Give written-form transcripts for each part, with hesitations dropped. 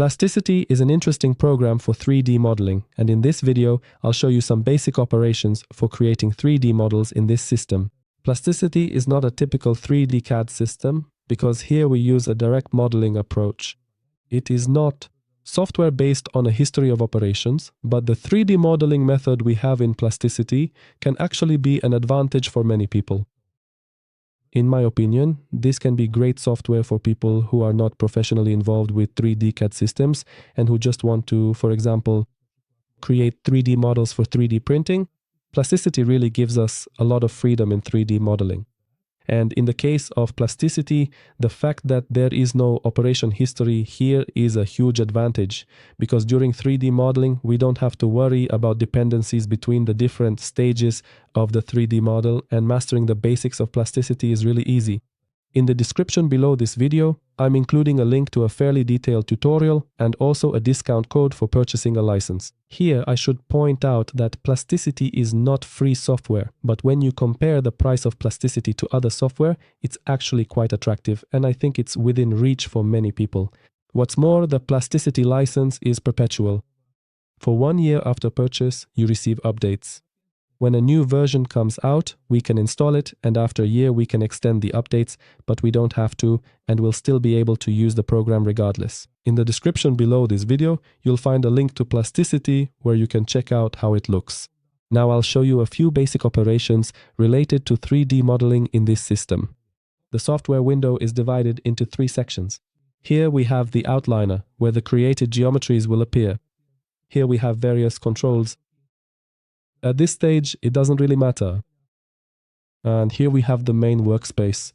Plasticity is an interesting program for 3D modeling, and in this video, I'll show you some basic operations for creating 3D models in this system. Plasticity is not a typical 3D CAD system because here we use a direct modeling approach. It is not software based on a history of operations, but the 3D modeling method we have in Plasticity can actually be an advantage for many people. In my opinion, this can be great software for people who are not professionally involved with 3D CAD systems and who just want to, for example, create 3D models for 3D printing. Plasticity really gives us a lot of freedom in 3D modeling. And in the case of Plasticity, the fact that there is no operation history here is a huge advantage, because during 3D modeling, we don't have to worry about dependencies between the different stages of the 3D model, and mastering the basics of Plasticity is really easy. In the description below this video, I'm including a link to a fairly detailed tutorial and also a discount code for purchasing a license. Here, I should point out that Plasticity is not free software, but when you compare the price of Plasticity to other software, it's actually quite attractive, and I think it's within reach for many people. What's more, the Plasticity license is perpetual. For 1 year after purchase, you receive updates. When a new version comes out, we can install it, and after a year we can extend the updates, but we don't have to, and we'll still be able to use the program regardless. In the description below this video, you'll find a link to Plasticity where you can check out how it looks. Now I'll show you a few basic operations related to 3D modeling in this system. The software window is divided into 3 sections. Here we have the outliner, where the created geometries will appear. Here we have various controls. At this stage, it doesn't really matter. And here we have the main workspace.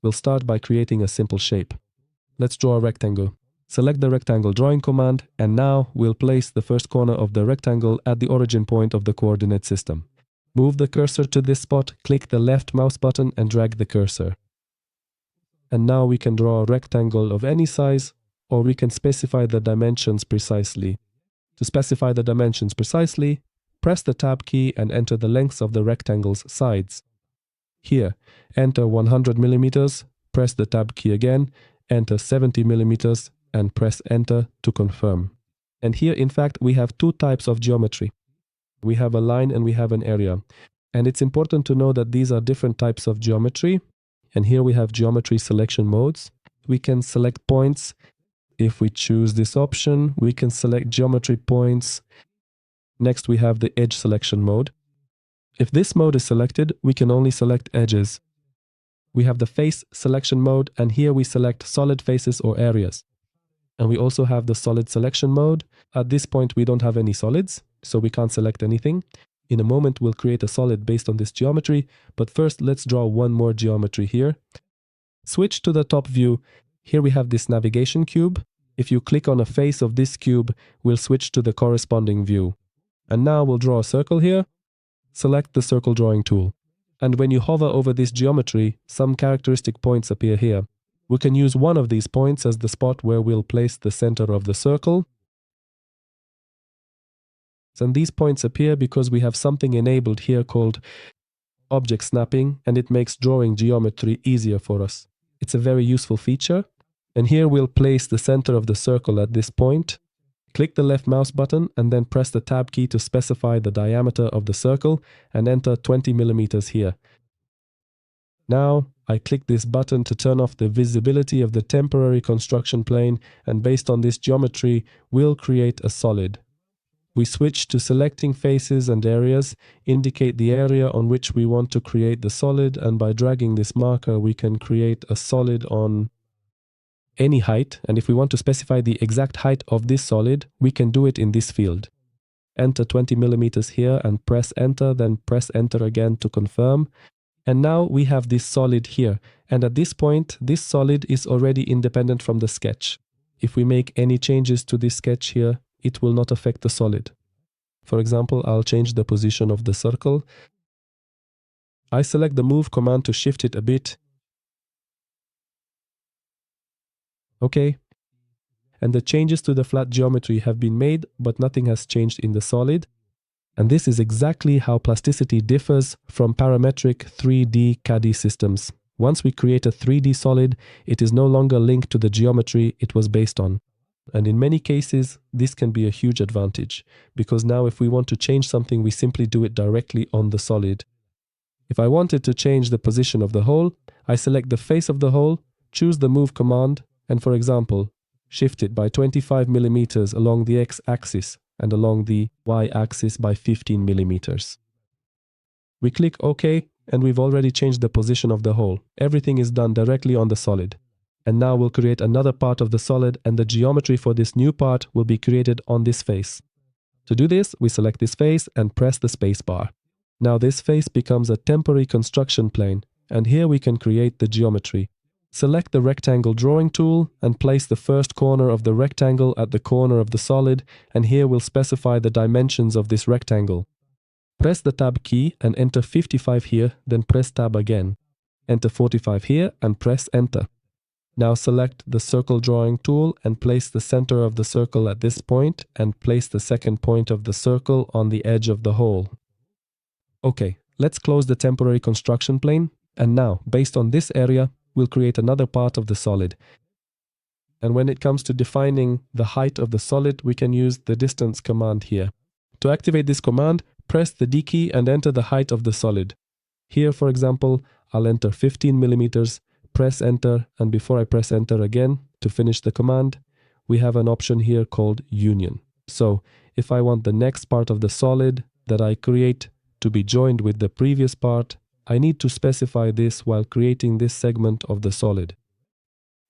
We'll start by creating a simple shape. Let's draw a rectangle. Select the rectangle drawing command, and now we'll place the first corner of the rectangle at the origin point of the coordinate system. Move the cursor to this spot, click the left mouse button and drag the cursor. And now we can draw a rectangle of any size, or we can specify the dimensions precisely. To specify the dimensions precisely, press the Tab key and enter the lengths of the rectangle's sides. Here, enter 100 mm, press the Tab key again, enter 70 mm, and press Enter to confirm. And here, in fact, we have 2 types of geometry. We have a line and we have an area. And it's important to know that these are different types of geometry. And here we have geometry selection modes. We can select points. If we choose this option, we can select geometry points. Next, we have the edge selection mode. If this mode is selected, we can only select edges. We have the face selection mode, and here we select solid faces or areas. And we also have the solid selection mode. At this point, we don't have any solids, so we can't select anything. In a moment, we'll create a solid based on this geometry, but first, let's draw one more geometry here. Switch to the top view. Here we have this navigation cube. If you click on a face of this cube, we'll switch to the corresponding view. And now we'll draw a circle here. Select the circle drawing tool. And when you hover over this geometry, some characteristic points appear here. We can use one of these points as the spot where we'll place the center of the circle. And these points appear because we have something enabled here called object snapping, and it makes drawing geometry easier for us. It's a very useful feature. And here we'll place the center of the circle at this point. Click the left mouse button and then press the Tab key to specify the diameter of the circle and enter 20 mm here. Now, I click this button to turn off the visibility of the temporary construction plane, and based on this geometry, we'll create a solid. We switch to selecting faces and areas, indicate the area on which we want to create the solid, and by dragging this marker, we can create a solid on any height, and if we want to specify the exact height of this solid, we can do it in this field. Enter 20 mm here and press Enter, then press Enter again to confirm. And now we have this solid here, and at this point, this solid is already independent from the sketch. If we make any changes to this sketch here, it will not affect the solid. For example, I'll change the position of the circle. I select the Move command to shift it a bit. Okay, and the changes to the flat geometry have been made, but nothing has changed in the solid. And this is exactly how Plasticity differs from parametric 3D CAD systems. Once we create a 3D solid, it is no longer linked to the geometry it was based on. And in many cases, this can be a huge advantage, because now if we want to change something, we simply do it directly on the solid. If I wanted to change the position of the hole, I select the face of the hole, choose the move command, and for example, shift it by 25 millimeters along the x-axis and along the y-axis by 15 millimeters. We click OK, and we've already changed the position of the hole. Everything is done directly on the solid. And now we'll create another part of the solid, and the geometry for this new part will be created on this face. To do this, we select this face and press the space bar. Now this face becomes a temporary construction plane, and here we can create the geometry. Select the rectangle drawing tool and place the first corner of the rectangle at the corner of the solid, and here we'll specify the dimensions of this rectangle. Press the Tab key and enter 55 here, then press Tab again. Enter 45 here and press Enter. Now select the circle drawing tool and place the center of the circle at this point and place the second point of the circle on the edge of the hole. Okay, let's close the temporary construction plane, and now, based on this area, we'll create another part of the solid. And when it comes to defining the height of the solid, we can use the distance command here. To activate this command, press the D key and enter the height of the solid. Here, for example, I'll enter 15 millimeters, press enter, and before I press enter again to finish the command, we have an option here called union. So if I want the next part of the solid that I create to be joined with the previous part, I need to specify this while creating this segment of the solid.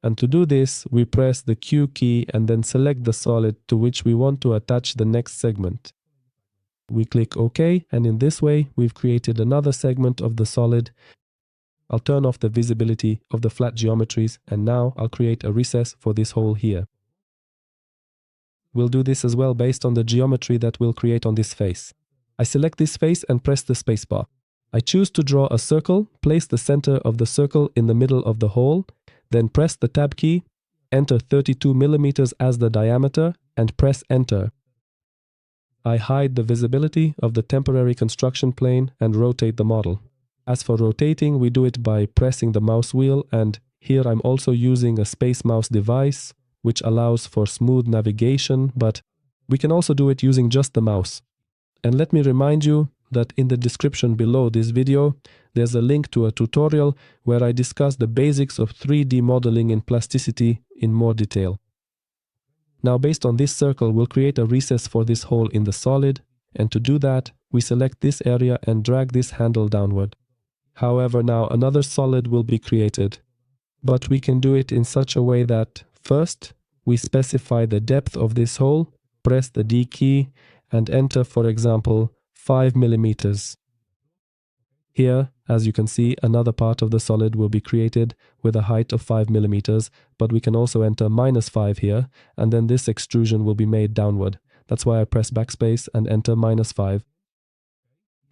And to do this, we press the Q key and then select the solid to which we want to attach the next segment. We click OK, and in this way, we've created another segment of the solid. I'll turn off the visibility of the flat geometries, and now I'll create a recess for this hole here. We'll do this as well based on the geometry that we'll create on this face. I select this face and press the spacebar. I choose to draw a circle, place the center of the circle in the middle of the hole, then press the Tab key, enter 32 millimeters as the diameter, and press Enter. I hide the visibility of the temporary construction plane and rotate the model. As for rotating, we do it by pressing the mouse wheel, and here I'm also using a SpaceMouse device, which allows for smooth navigation, but we can also do it using just the mouse. And let me remind you that in the description below this video, there's a link to a tutorial where I discuss the basics of 3D modeling in Plasticity in more detail. Now, based on this circle, we'll create a recess for this hole in the solid, and to do that, we select this area and drag this handle downward. However, now another solid will be created, but we can do it in such a way that first, we specify the depth of this hole, press the D key, and enter, for example, 5 millimeters. Here, as you can see, another part of the solid will be created with a height of 5 millimeters, but we can also enter -5 here, and then this extrusion will be made downward. That's why I press backspace and enter -5.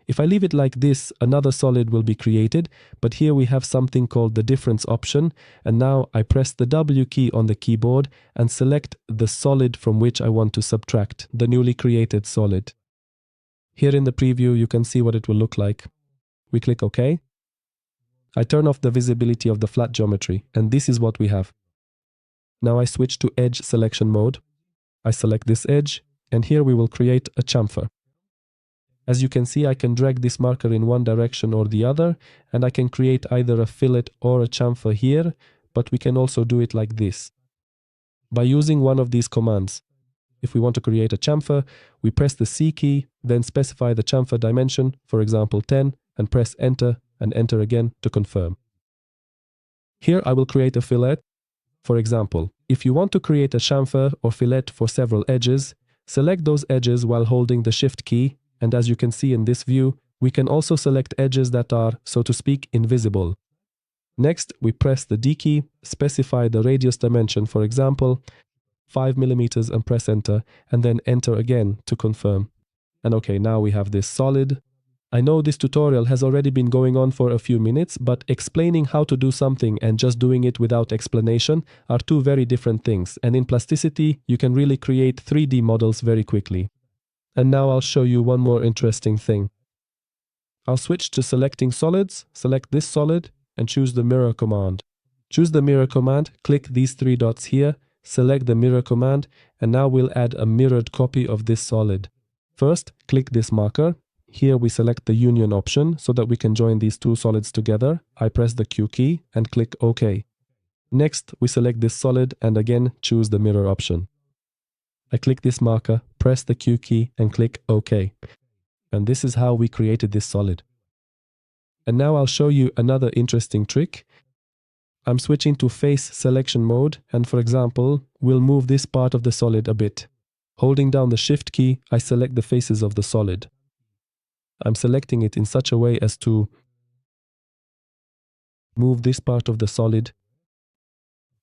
If I leave it like this, another solid will be created, but here we have something called the difference option, and now I press the W key on the keyboard and select the solid from which I want to subtract, the newly created solid. Here in the preview, you can see what it will look like. We click OK. I turn off the visibility of the flat geometry, and this is what we have. Now I switch to edge selection mode. I select this edge, and here we will create a chamfer. As you can see, I can drag this marker in one direction or the other, and I can create either a fillet or a chamfer here, but we can also do it like this, by using one of these commands. If we want to create a chamfer, we press the C key, then specify the chamfer dimension, for example 10, and press Enter, and Enter again to confirm. Here I will create a fillet. For example, if you want to create a chamfer or fillet for several edges, select those edges while holding the Shift key, and as you can see in this view, we can also select edges that are, so to speak, invisible. Next, we press the D key, specify the radius dimension, for example, 5 millimeters, and press Enter, and then Enter again to confirm. And okay, now we have this solid. I know this tutorial has already been going on for a few minutes, but explaining how to do something and just doing it without explanation are two very different things, and in Plasticity, you can really create 3D models very quickly. And now I'll show you one more interesting thing. I'll switch to selecting solids, select this solid, and choose the mirror command. Choose the mirror command, click these three dots here, select the mirror command, and now we'll add a mirrored copy of this solid. First, click this marker. Here we select the union option so that we can join these two solids together. I press the Q key and click OK. Next, we select this solid and again choose the mirror option. I click this marker, press the Q key and click OK. And this is how we created this solid. And now I'll show you another interesting trick. I'm switching to face selection mode, and for example, we'll move this part of the solid a bit. Holding down the Shift key, I select the faces of the solid. I'm selecting it in such a way as to move this part of the solid.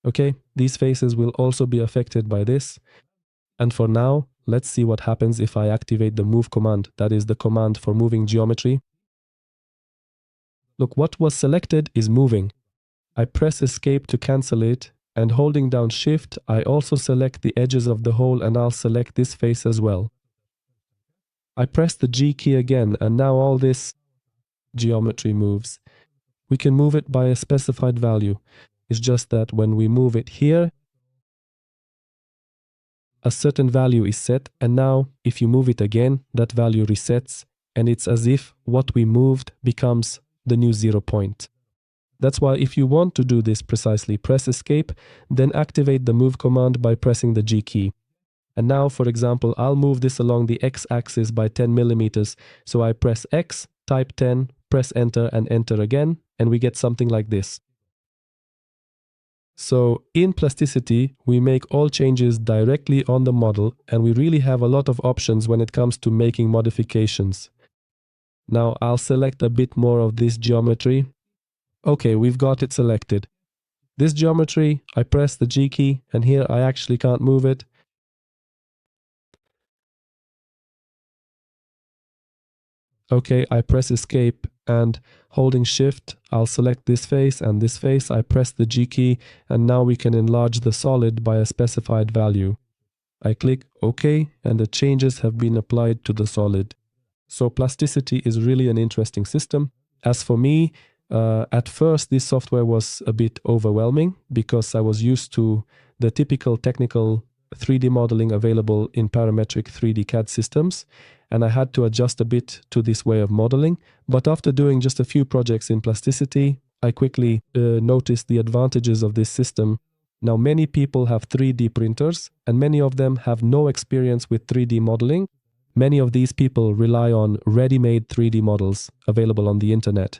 Okay, these faces will also be affected by this. And for now, let's see what happens if I activate the move command, that is the command for moving geometry. Look, what was selected is moving. I press escape to cancel it, and holding down Shift, I also select the edges of the hole and I'll select this face as well. I press the G key again, and now all this geometry moves. We can move it by a specified value. It's just that when we move it here, a certain value is set, and now if you move it again, that value resets, and it's as if what we moved becomes the new 0 point. That's why if you want to do this precisely, press escape, then activate the move command by pressing the G key. And now, for example, I'll move this along the x-axis by 10 millimeters. So I press X, type 10, press enter and enter again, and we get something like this. So in Plasticity, we make all changes directly on the model, and we really have a lot of options when it comes to making modifications. Now I'll select a bit more of this geometry. Okay, we've got it selected. This geometry, I press the G key, and here I actually can't move it. Okay, I press escape, and holding Shift, I'll select this face and this face. I press the G key, and now we can enlarge the solid by a specified value. I click OK, and the changes have been applied to the solid. So Plasticity is really an interesting system. As for me, at first this software was a bit overwhelming because I was used to the typical technical 3D modeling available in parametric 3D CAD systems, and I had to adjust a bit to this way of modeling. But after doing just a few projects in Plasticity, I quickly noticed the advantages of this system. Now many people have 3D printers, and many of them have no experience with 3D modeling. Many of these people rely on ready-made 3D models available on the internet.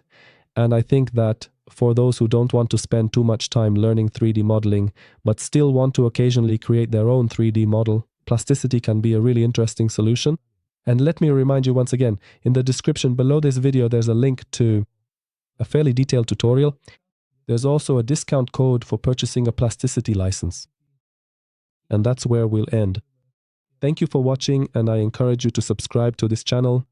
And I think that for those who don't want to spend too much time learning 3D modeling, but still want to occasionally create their own 3D model, Plasticity can be a really interesting solution. And let me remind you once again, in the description below this video, there's a link to a fairly detailed tutorial. There's also a discount code for purchasing a Plasticity license. And that's where we'll end. Thank you for watching, and I encourage you to subscribe to this channel.